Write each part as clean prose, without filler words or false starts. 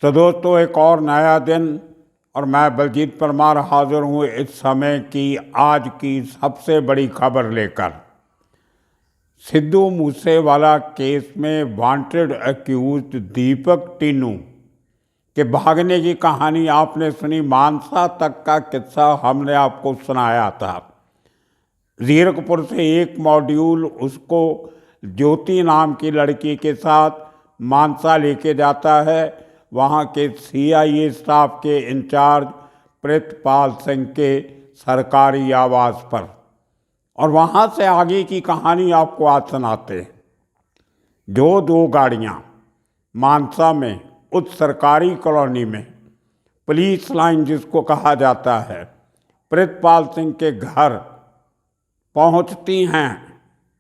तो दोस्तों, एक और नया दिन और मैं बलजीत परमार हाजिर हूँ इस समय की आज की सबसे बड़ी खबर लेकर। सिद्धू मूसेवाला केस में वांटेड अक्यूज्ड दीपक टीनू के भागने की कहानी आपने सुनी। मानसा तक का किस्सा हमने आपको सुनाया था। जीरकपुर से एक मॉड्यूल उसको ज्योति नाम की लड़की के साथ मानसा लेके जाता है, वहाँ के CIA स्टाफ के इंचार्ज प्रितपाल सिंह के सरकारी आवास पर। और वहाँ से आगे की कहानी आपको आज सुनाते हैं। जो दो गाड़ियाँ मानसा में उस सरकारी कॉलोनी में पुलिस लाइन जिसको कहा जाता है, प्रितपाल सिंह के घर पहुँचती हैं,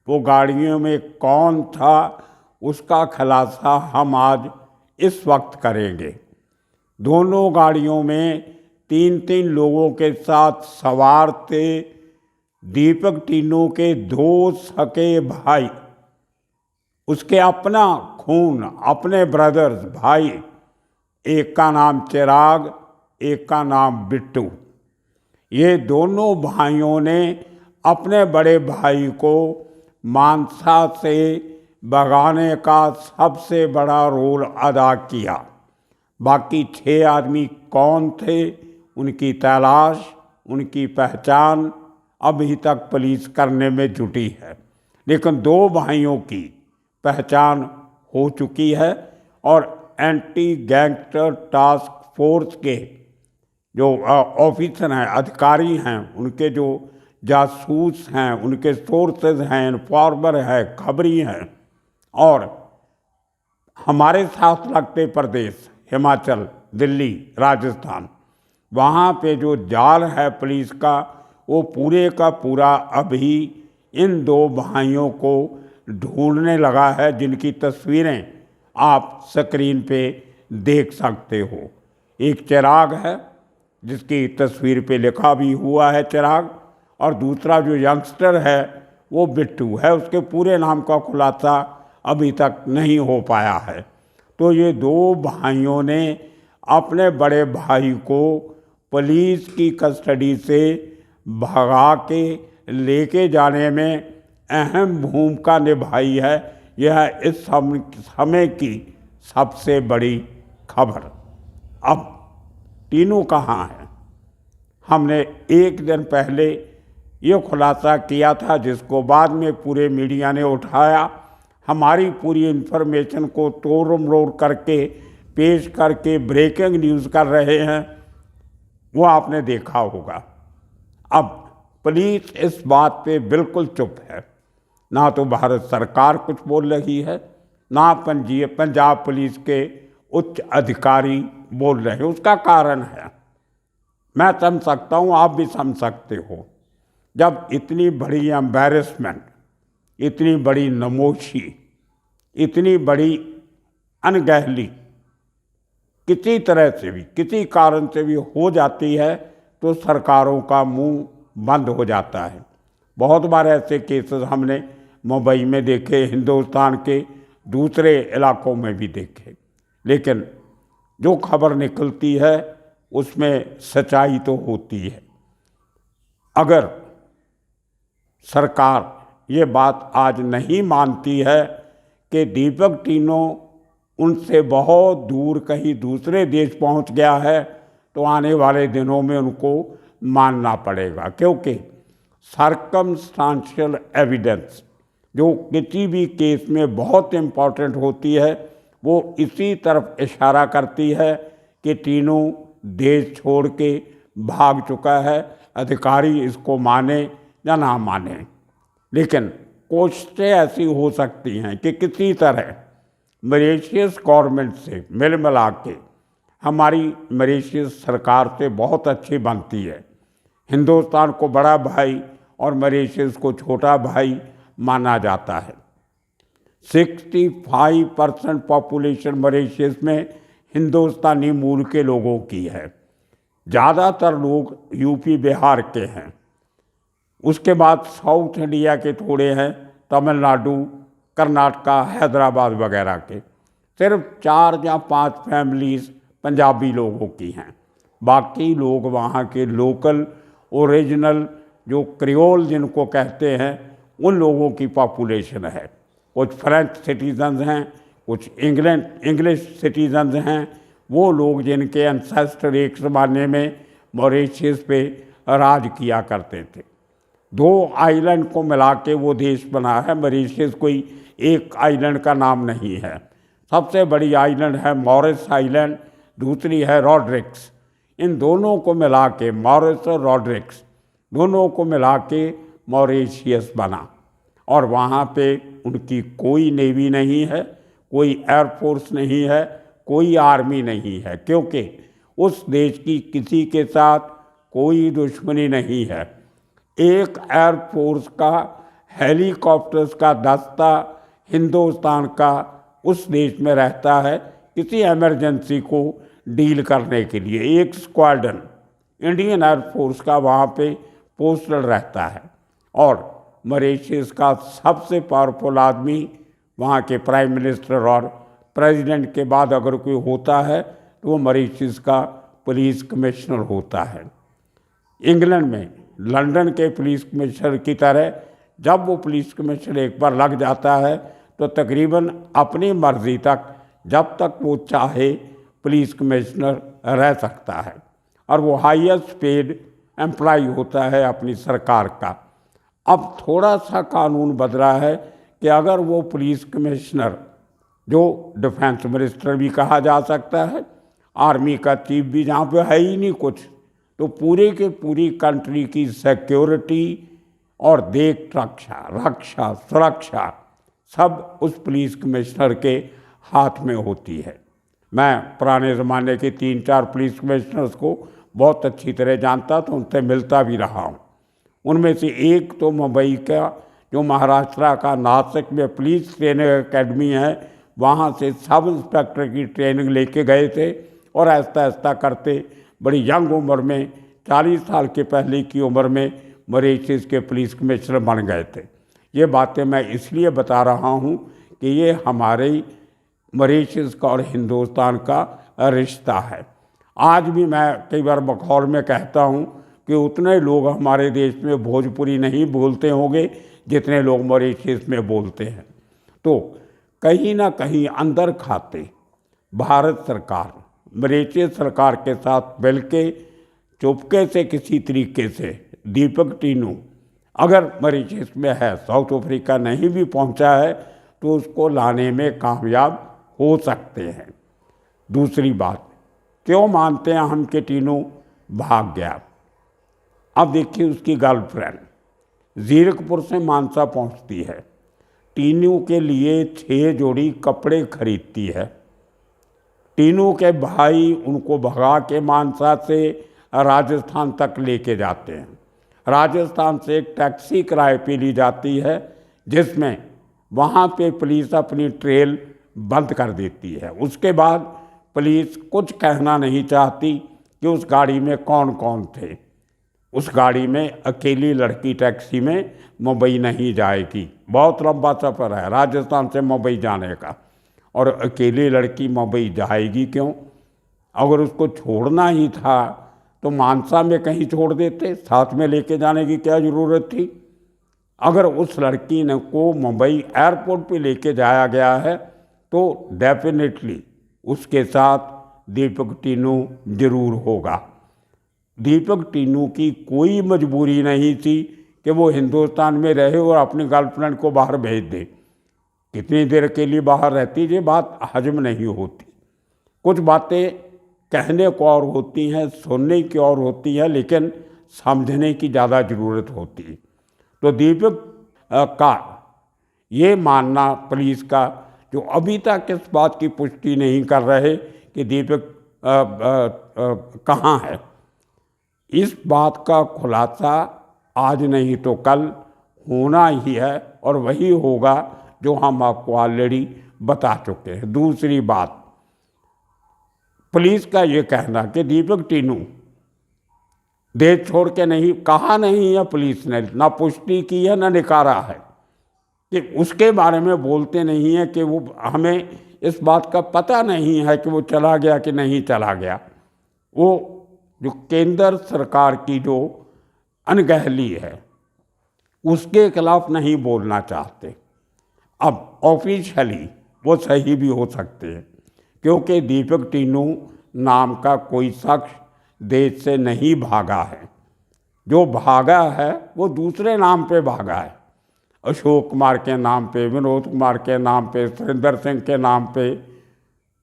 वो गाड़ियों में कौन था उसका खुलासा हम आज इस वक्त करेंगे। दोनों गाड़ियों में तीन तीन लोगों के साथ सवार थे दीपक टीनू के दो सके भाई, उसके अपना खून, अपने ब्रदर्स भाई। एक का नाम चिराग, एक का नाम बिट्टू। ये दोनों भाइयों ने अपने बड़े भाई को मानसा से भगाने का सबसे बड़ा रोल अदा किया। बाकी 6 आदमी कौन थे, उनकी तलाश, उनकी पहचान अभी तक पुलिस करने में जुटी है। लेकिन 2 भाइयों की पहचान हो चुकी है और एंटी गैंगस्टर टास्क फोर्स के जो ऑफिसर हैं, अधिकारी हैं, उनके जो जासूस हैं, उनके सोर्सेज हैं, इन्फॉर्मर हैं, खबरी हैं, और हमारे साथ लगते प्रदेश हिमाचल, दिल्ली, राजस्थान, वहाँ पे जो जाल है पुलिस का, वो पूरे का पूरा अभी इन 2 भाइयों को ढूंढने लगा है, जिनकी तस्वीरें आप स्क्रीन पे देख सकते हो। एक चिराग है जिसकी तस्वीर पे लिखा भी हुआ है चिराग, और दूसरा जो यंगस्टर है वो बिट्टू है। उसके पूरे नाम का खुलासा अभी तक नहीं हो पाया है। तो ये 2 भाइयों ने अपने बड़े भाई को पुलिस की कस्टडी से भगा के लेके जाने में अहम भूमिका निभाई है। यह इस समय की सबसे बड़ी खबर। अब टीनू कहाँ है? हमने एक दिन पहले ये खुलासा किया था, जिसको बाद में पूरे मीडिया ने उठाया। हमारी पूरी इन्फॉर्मेशन को तोड़ मरोड़ करके पेश करके ब्रेकिंग न्यूज़ कर रहे हैं, वो आपने देखा होगा। अब पुलिस इस बात पे बिल्कुल चुप है। ना तो भारत सरकार कुछ बोल रही है, ना पंजाब पुलिस के उच्च अधिकारी बोल रहे हैं। उसका कारण है, मैं समझ सकता हूँ, आप भी समझ सकते हो। जब इतनी बड़ी एम्बैरेसमेंट, इतनी बड़ी नमोशी, इतनी बड़ी अनगहली किसी तरह से भी, किसी कारण से भी हो जाती है, तो सरकारों का मुंह बंद हो जाता है। बहुत बार ऐसे केसेस हमने मुंबई में देखे, हिंदुस्तान के दूसरे इलाकों में भी देखे। लेकिन जो खबर निकलती है उसमें सच्चाई तो होती है। अगर सरकार ये बात आज नहीं मानती है कि दीपक टीनू उनसे बहुत दूर कहीं दूसरे देश पहुंच गया है, तो आने वाले दिनों में उनको मानना पड़ेगा। क्योंकि सर्कमस्टांशियल एविडेंस जो किसी भी केस में बहुत इम्पॉर्टेंट होती है, वो इसी तरफ इशारा करती है कि टीनू देश छोड़ के भाग चुका है। अधिकारी इसको माने या ना माने, लेकिन कोशिशें ऐसी हो सकती हैं कि किसी तरह मॉरिशस गवर्नमेंट से मिल मिला के, हमारी मॉरिशस सरकार से बहुत अच्छी बनती है। हिंदुस्तान को बड़ा भाई और मॉरिशस को छोटा भाई माना जाता है। 65% पॉपुलेशन मॉरिशस में हिंदुस्तानी मूल के लोगों की है। ज़्यादातर लोग यूपी बिहार के हैं। उसके बाद साउथ इंडिया के थोड़े हैं, तमिलनाडु, कर्नाटका, हैदराबाद वगैरह के। सिर्फ 4 या 5 फैमिलीज पंजाबी लोगों की हैं। बाकी लोग वहाँ के लोकल ओरिजिनल जो क्रियोल जिनको कहते हैं उन लोगों की पॉपुलेशन है। कुछ फ्रेंच सिटीजन्स हैं, कुछ इंग्लिश सिटीजन्स हैं। वो लोग जिनके एंसेस्टर एक ज़माने में मॉरिशस पे राज किया करते थे। 2 आइलैंड को मिला के वो देश बना है। मॉरिशस कोई एक आइलैंड का नाम नहीं है। सबसे बड़ी आइलैंड है मॉरिस आइलैंड, दूसरी है रॉड्रिक्स। इन दोनों को मिला के, मॉरिस और रॉड्रिक्स दोनों को मिला के मॉरिशियस बना। और वहाँ पे उनकी कोई नेवी नहीं है, कोई एयरफोर्स नहीं है, कोई आर्मी नहीं है, क्योंकि उस देश की किसी के साथ कोई दुश्मनी नहीं है। एक एयरफोर्स का हेलीकॉप्टर्स का दस्ता हिंदुस्तान का उस देश में रहता है किसी इमरजेंसी को डील करने के लिए। एक स्क्वाड्रन इंडियन एयरफोर्स का वहाँ पे पोस्टल रहता है। और मॉरिशस का सबसे पावरफुल आदमी वहाँ के प्राइम मिनिस्टर और प्रेसिडेंट के बाद अगर कोई होता है तो वो मॉरिशस का पुलिस कमिश्नर होता है। इंग्लैंड में लंदन के पुलिस कमिश्नर की तरह जब वो पुलिस कमिश्नर एक बार लग जाता है तो तकरीबन अपनी मर्जी तक, जब तक वो चाहे, पुलिस कमिश्नर रह सकता है। और वो हाईएस्ट पेड एम्प्लॉय होता है अपनी सरकार का। अब थोड़ा सा कानून बदला है कि अगर वो पुलिस कमिश्नर, जो डिफेंस मिनिस्टर भी कहा जा सकता है, आर्मी का चीफ भी जहाँ पे है ही नहीं कुछ, तो पूरे के पूरी कंट्री की सिक्योरिटी और देख रक्षा सुरक्षा सब उस पुलिस कमिश्नर के हाथ में होती है। मैं पुराने ज़माने के 3-4 पुलिस कमिश्नर्स को बहुत अच्छी तरह जानता, तो उनसे मिलता भी रहा हूँ। उनमें से एक तो मुंबई का, जो महाराष्ट्र का नासिक में पुलिस ट्रेनिंग एकेडमी है, वहाँ से सब इंस्पेक्टर की ट्रेनिंग लेके गए थे और ऐसा ऐसा करते बड़ी यंग उम्र में, 40 साल के पहले की उम्र में मॉरिशस के पुलिस कमिश्नर बन गए थे। ये बातें मैं इसलिए बता रहा हूँ कि ये हमारे मॉरिशस का और हिंदुस्तान का रिश्ता है। आज भी मैं कई बार बखौर में कहता हूँ कि उतने लोग हमारे देश में भोजपुरी नहीं बोलते होंगे जितने लोग मॉरिशस में बोलते हैं। तो कहीं ना कहीं अंदर खाते भारत सरकार मॉरिशस सरकार के साथ मिलके चुपके से किसी तरीके से दीपक टीनू अगर मॉरिशस में है, साउथ अफ्रीका नहीं भी पहुंचा है, तो उसको लाने में कामयाब हो सकते हैं। दूसरी बात, क्यों मानते हैं हम कि टीनू भाग गया? अब देखिए, उसकी गर्लफ्रेंड जीरकपुर से मानसा पहुंचती है, टीनू के लिए 6 जोड़ी कपड़े खरीदती है। टीनू के भाई उनको भगा के मानसा से राजस्थान तक लेके जाते हैं। राजस्थान से एक टैक्सी किराए पे ली जाती है, जिसमें वहाँ पे पुलिस अपनी ट्रेल बंद कर देती है। उसके बाद पुलिस कुछ कहना नहीं चाहती कि उस गाड़ी में कौन कौन थे। उस गाड़ी में अकेली लड़की टैक्सी में मुंबई नहीं जाएगी। बहुत लंबा सफ़र है राजस्थान से मुंबई जाने का, और अकेली लड़की मुंबई जाएगी क्यों? अगर उसको छोड़ना ही था तो मानसा में कहीं छोड़ देते, साथ में लेके जाने की क्या ज़रूरत थी? अगर उस लड़की ने को मुंबई एयरपोर्ट पे लेके जाया गया है तो डेफिनेटली उसके साथ दीपक टीनू जरूर होगा। दीपक टीनू की कोई मजबूरी नहीं थी कि वो हिंदुस्तान में रहे और अपनी गर्लफ्रेंड को बाहर भेज दे। कितनी देर के लिए बाहर रहती, ये बात हजम नहीं होती। कुछ बातें कहने को और होती हैं, सुनने की और होती है, लेकिन समझने की ज़्यादा ज़रूरत होती है। तो दीपक का ये मानना पुलिस का, जो अभी तक इस बात की पुष्टि नहीं कर रहे कि दीपक कहाँ है, इस बात का खुलासा आज नहीं तो कल होना ही है, और वही होगा जो हम आपको ऑलरेडी बता चुके हैं। दूसरी बात, पुलिस का ये कहना कि दीपक टीनू देश छोड़ के नहीं, कहा नहीं है पुलिस ने, ना पुष्टि की है ना निकारा है, कि उसके बारे में बोलते नहीं है कि वो हमें इस बात का पता नहीं है कि वो चला गया कि नहीं चला गया। वो जो केंद्र सरकार की जो अनगहली है उसके खिलाफ नहीं बोलना चाहते। अब ऑफिशियली वो सही भी हो सकते हैं, क्योंकि दीपक टीनू नाम का कोई शख्स देश से नहीं भागा है। जो भागा है वो दूसरे नाम पे भागा है, अशोक कुमार के नाम पे, विनोद कुमार के नाम पे, सुरेंद्र सिंह के नाम पे,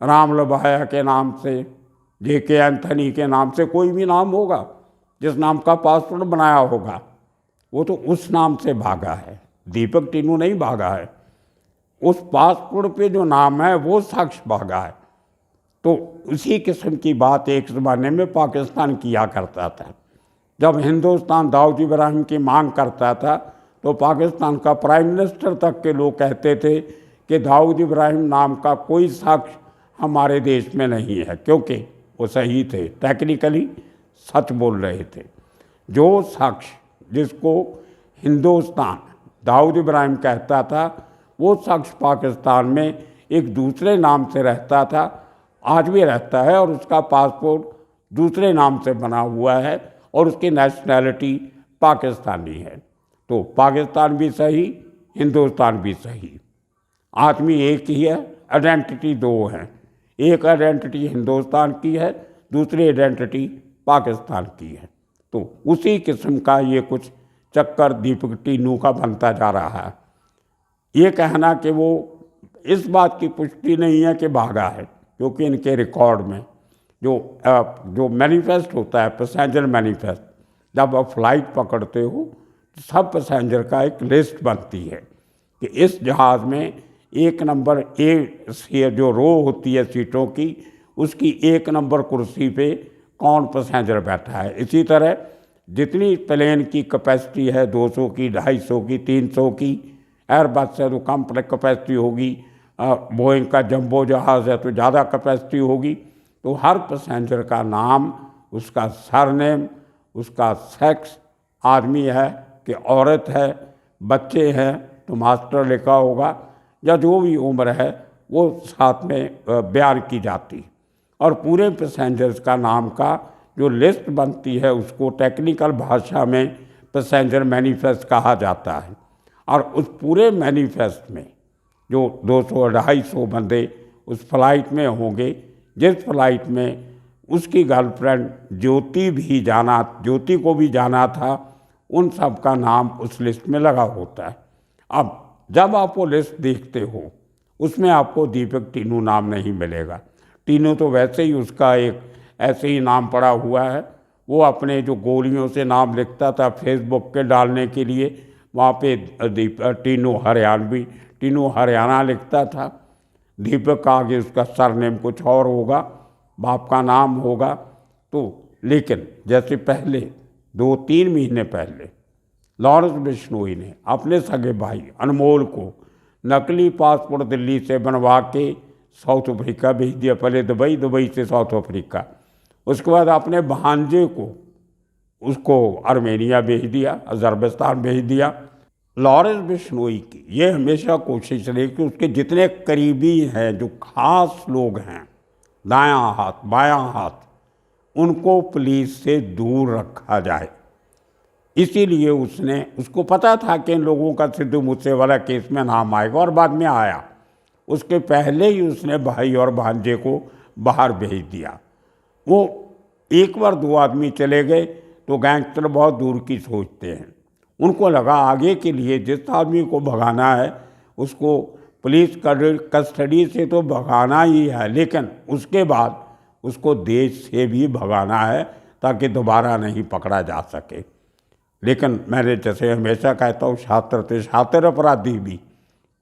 राम लभाया के नाम से, JK एंथनी के नाम से, कोई भी नाम होगा जिस नाम का पासपोर्ट बनाया होगा वो तो उस नाम से भागा है। दीपक टीनू नहीं भागा है, उस पासपोर्ट पे जो नाम है वो शख्स भागा है। तो उसी किस्म की बात एक ज़माने में पाकिस्तान किया करता था। जब हिंदुस्तान दाऊद इब्राहिम की मांग करता था तो पाकिस्तान का प्राइम मिनिस्टर तक के लोग कहते थे कि दाऊद इब्राहिम नाम का कोई शख्स हमारे देश में नहीं है, क्योंकि वो सही थे, टेक्निकली सच बोल रहे थे। जो शख्स जिसको हिंदुस्तान दाऊद इब्राहिम कहता था वो शख्स पाकिस्तान में एक दूसरे नाम से रहता था, आज भी रहता है, और उसका पासपोर्ट दूसरे नाम से बना हुआ है और उसकी नेशनैलिटी पाकिस्तानी है। तो पाकिस्तान भी सही, हिंदुस्तान भी सही, आदमी एक ही है, आइडेंटिटी दो हैं। एक आइडेंटिटी हिंदुस्तान की है, दूसरी आइडेंटिटी पाकिस्तान की है। तो उसी किस्म का ये कुछ चक्कर दीपक टीनू का बनता जा रहा है। ये कहना कि वो, इस बात की पुष्टि नहीं है कि भागा है, क्योंकि इनके रिकॉर्ड में जो मैनिफेस्ट होता है, पैसेंजर मैनिफेस्ट, जब आप फ्लाइट पकड़ते हो सब पैसेंजर का एक लिस्ट बनती है कि इस जहाज़ में एक नंबर ए जो रो होती है सीटों की, उसकी एक नंबर कुर्सी पे कौन पैसेंजर बैठा है। इसी तरह जितनी प्लेन की कैपेसिटी है 200 की, 250 की, 300 की, एयरबस से तो कम कैपेसिटी होगी, बोइंग का जंबो जहाज़ है तो ज़्यादा कैपेसिटी होगी। तो हर पैसेंजर का नाम, उसका सरनेम, उसका सेक्स, आदमी है कि औरत है, बच्चे हैं तो मास्टर लिखा होगा, या जो भी उम्र है वो साथ में बयान की जाती। और पूरे पैसेंजर्स का नाम का जो लिस्ट बनती है उसको टेक्निकल भाषा में पैसेंजर मैनिफेस्ट कहा जाता है। और उस पूरे मैनिफेस्ट में जो 200-250 बंदे उस फ्लाइट में होंगे, जिस फ्लाइट में उसकी गर्लफ्रेंड ज्योति को भी जाना था, उन सब का नाम उस लिस्ट में लगा होता है। अब जब आप वो लिस्ट देखते हो उसमें आपको दीपक टीनू नाम नहीं मिलेगा। टीनू तो वैसे ही उसका एक ऐसे ही नाम पड़ा हुआ है। वो अपने जो गोलियों से नाम लिखता था फेसबुक के डालने के लिए, वहाँ पे टीनू हरियाणा लिखता था। दीपक आगे उसका सरनेम कुछ और होगा, बाप का नाम होगा। तो लेकिन जैसे पहले 2-3 महीने पहले लॉरेंस बिश्नोई ने अपने सगे भाई अनमोल को नकली पासपोर्ट दिल्ली से बनवा के साउथ अफ्रीका भेज दिया। पहले दुबई से साउथ अफ्रीका, उसके बाद अपने भांजे को उसको आर्मेनिया भेज दिया, अजरबैजान भेज दिया। लॉरेंस बिश्नोई की ये हमेशा कोशिश रही कि उसके जितने करीबी हैं, जो खास लोग हैं, दायां हाथ बायां हाथ, उनको पुलिस से दूर रखा जाए। इसीलिए उसको पता था कि इन लोगों का सिद्धू मूसेवाला केस में नाम आएगा, और बाद में आया। उसके पहले ही उसने भाई और भांजे को बाहर भेज दिया। वो एक बार 2 आदमी चले गए तो गैंगस्टर बहुत दूर की सोचते हैं। उनको लगा आगे के लिए जिस आदमी को भगाना है उसको पुलिस कस्टडी से तो भगाना ही है, लेकिन उसके बाद उसको देश से भी भगाना है ताकि दोबारा नहीं पकड़ा जा सके। लेकिन मैंने जैसे हमेशा कहता हूँ, शातिर अपराधी भी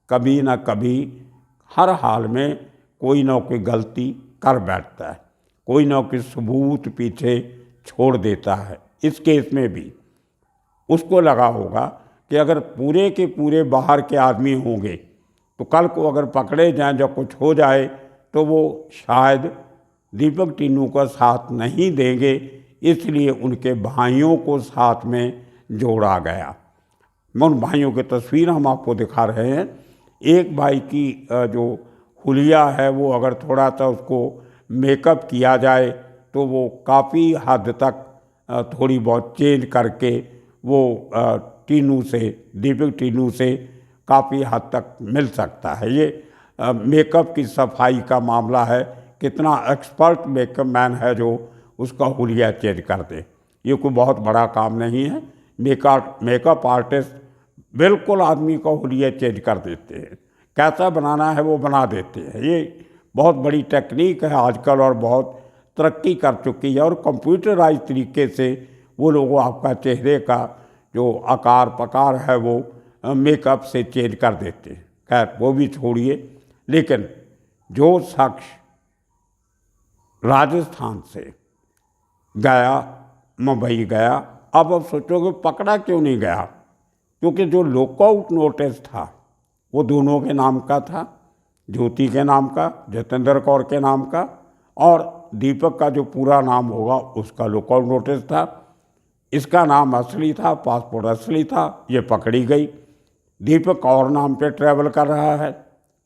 कभी ना कभी हर हाल में कोई ना कोई गलती कर बैठता है, कोई ना कोई सबूत पीछे छोड़ देता है। इस केस में भी उसको लगा होगा कि अगर पूरे के पूरे बाहर के आदमी होंगे तो कल को अगर पकड़े जाएं, जब कुछ हो जाए तो वो शायद दीपक टीनू का साथ नहीं देंगे, इसलिए उनके भाइयों को साथ में जोड़ा गया। उन भाइयों की तस्वीर हम आपको दिखा रहे हैं। एक भाई की जो हुलिया है वो अगर थोड़ा सा उसको मेकअप किया जाए तो वो काफ़ी हद तक थोड़ी बहुत चेंज करके वो टीनू से, दीपक टीनू से काफ़ी हद तक मिल सकता है। ये मेकअप की सफाई का मामला है, कितना एक्सपर्ट मेकअप मैन है जो उसका हुलिया चेंज कर दे। ये कोई बहुत बड़ा काम नहीं है। मेकअप आर्टिस्ट बिल्कुल आदमी का हुलिया चेंज कर देते हैं, कैसा बनाना है वो बना देते हैं। ये बहुत बड़ी टेक्निक है आजकल और बहुत तरक्की कर चुकी है, और कंप्यूटराइज तरीके से वो लोग आपका चेहरे का जो आकार पकार है वो मेकअप से चेंज कर देते हैं। खैर वो भी छोड़िए, लेकिन जो शख्स राजस्थान से गया, मुंबई गया, अब सोचोगे पकड़ा क्यों नहीं गया, क्योंकि जो लुकआउट नोटिस था वो दोनों के नाम का था, ज्योति के नाम का, जतेंद्र कौर के नाम का, और दीपक का जो पूरा नाम होगा उसका लुकआउट नोटिस था। इसका नाम असली था, पासपोर्ट असली था, ये पकड़ी गई। दीपक और नाम पे ट्रैवल कर रहा है,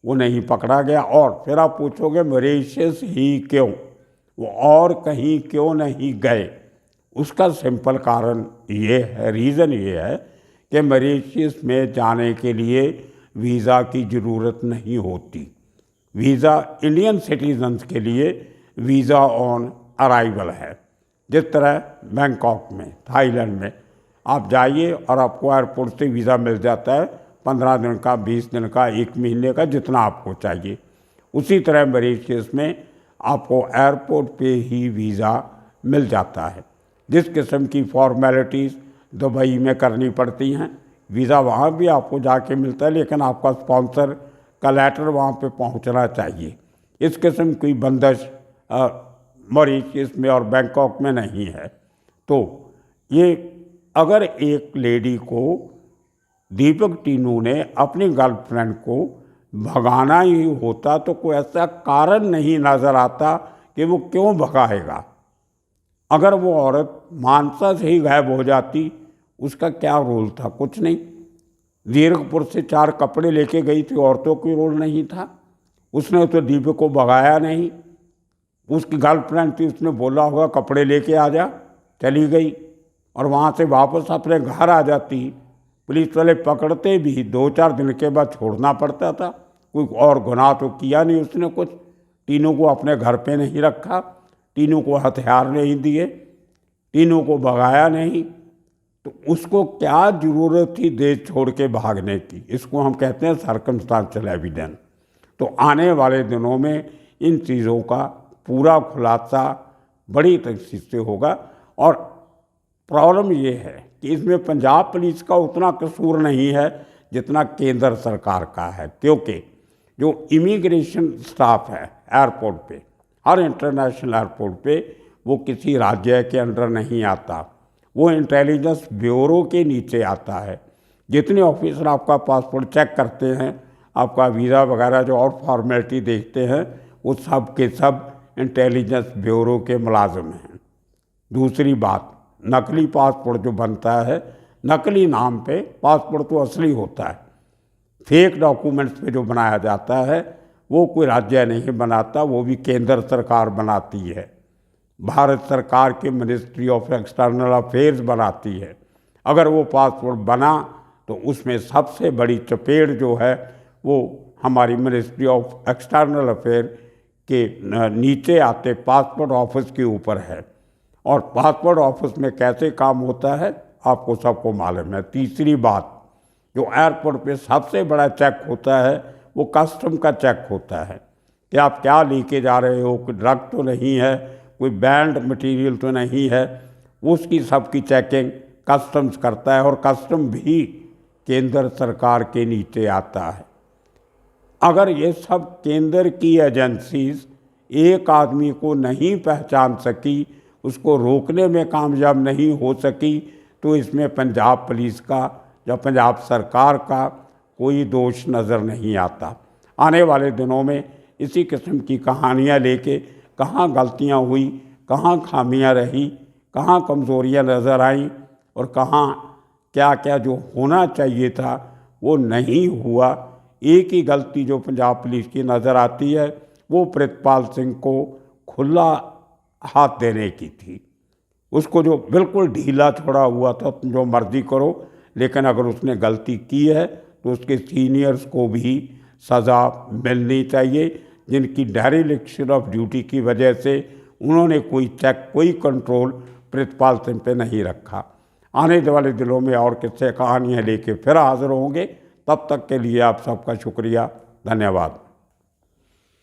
वो नहीं पकड़ा गया। और फिर आप पूछोगे मॉरिशस ही क्यों, वो और कहीं क्यों नहीं गए? उसका सिंपल कारण ये है, रीज़न ये है कि मॉरिशस में जाने के लिए वीज़ा की ज़रूरत नहीं होती। वीज़ा इंडियन सिटीजन्स के लिए वीज़ा ऑन अराइवल है। जिस तरह बैंकॉक में, थाईलैंड में आप जाइए और आपको एयरपोर्ट से वीज़ा मिल जाता है, 15 दिन का, 20 दिन का, 1 महीने का, जितना आपको चाहिए। उसी तरह मॉरिशस में आपको एयरपोर्ट पे ही वीज़ा मिल जाता है। जिस किस्म की फॉर्मेलिटीज़ दुबई में करनी पड़ती हैं, वीज़ा वहाँ भी आपको जाके मिलता है, लेकिन आपका स्पॉन्सर का लेटर वहाँ पे पहुँचना चाहिए। इस किस्म की बंदिश मॉरिशस में और बैंकॉक में नहीं है। तो ये अगर एक लेडी को, दीपक टीनू ने अपनी गर्लफ्रेंड को भगाना ही होता तो कोई ऐसा कारण नहीं नज़र आता कि वो क्यों भगाएगा। अगर वो औरत मानसा से ही गायब हो जाती, उसका क्या रोल था? कुछ नहीं। जीरकपुर से 4 कपड़े लेके गई थी, औरतों की रोल नहीं था। उसने तो दीपक को भगाया नहीं। उसकी गर्लफ्रेंड थी, उसने बोला होगा कपड़े लेके आ जा, चली गई, और वहाँ से वापस अपने घर आ जाती। पुलिस वाले पकड़ते भी 2-4 दिन के बाद छोड़ना पड़ता था। कोई और गुनाह तो किया नहीं उसने कुछ। तीनों को अपने घर पे नहीं रखा, तीनों को हथियार नहीं दिए, तीनों को भगाया नहीं, तो उसको क्या ज़रूरत थी देश छोड़ के भागने की? इसको हम कहते हैं सर्कमस्टांशियल एविडेंस। तो आने वाले दिनों में इन चीज़ों का पूरा खुलासा बड़ी तरीके से होगा। और प्रॉब्लम ये है कि इसमें पंजाब पुलिस का उतना कसूर नहीं है जितना केंद्र सरकार का है, क्योंकि जो इमिग्रेशन स्टाफ है एयरपोर्ट पे, हर इंटरनेशनल एयरपोर्ट पे, वो किसी राज्य के अंडर नहीं आता, वो इंटेलिजेंस ब्यूरो के नीचे आता है। जितने ऑफिसर आपका पासपोर्ट चेक करते हैं, आपका वीज़ा वगैरह जो और फॉर्मेलिटी देखते हैं, वो सब के सब इंटेलिजेंस ब्यूरो के मुलाजिम हैं। दूसरी बात, नकली पासपोर्ट जो बनता है, नकली नाम पे, पासपोर्ट तो असली होता है, फेक डॉक्यूमेंट्स पे जो बनाया जाता है वो कोई राज्य नहीं बनाता, वो भी केंद्र सरकार बनाती है। भारत सरकार की मिनिस्ट्री ऑफ एक्सटर्नल अफेयर्स बनाती है। अगर वो पासपोर्ट बना तो उसमें सबसे बड़ी चपेट जो है वो हमारी मिनिस्ट्री ऑफ एक्सटर्नल अफेयर के नीचे आते पासपोर्ट ऑफिस के ऊपर है। और पासपोर्ट ऑफिस में कैसे काम होता है आपको सबको मालूम है। तीसरी बात, जो एयरपोर्ट पे सबसे बड़ा चेक होता है वो कस्टम का चेक होता है कि आप क्या लेके जा रहे हो, कोई ड्रग तो नहीं है, कोई बैंड मटेरियल तो नहीं है। उसकी सबकी चेकिंग कस्टम्स करता है, और कस्टम भी केंद्र सरकार के नीचे आता है। अगर ये सब केंद्र की एजेंसीज एक आदमी को नहीं पहचान सकी, उसको रोकने में कामयाब नहीं हो सकी, तो इसमें पंजाब पुलिस का या पंजाब सरकार का कोई दोष नज़र नहीं आता। आने वाले दिनों में इसी किस्म की कहानियाँ लेके कहाँ गलतियाँ हुई, कहाँ खामियाँ रही, कहाँ कमज़ोरियाँ नज़र आईं, और कहाँ क्या क्या जो होना चाहिए था वो नहीं हुआ, एक ही गलती जो पंजाब पुलिस की नज़र आती है वो प्रितपाल सिंह को खुला हाथ देने की थी। उसको जो बिल्कुल ढीला छोड़ा हुआ था, तुम जो मर्जी करो, लेकिन अगर उसने गलती की है तो उसके सीनियर्स को भी सज़ा मिलनी चाहिए, जिनकी डेरिलिक्शन ऑफ ड्यूटी की वजह से उन्होंने कोई चेक, कोई कंट्रोल प्रितपाल सिंह पे नहीं रखा। आने वाले दिनों में और किस्से कहानियाँ लेके फिर हाजिर होंगे। तब तक के लिए आप सबका शुक्रिया, धन्यवाद।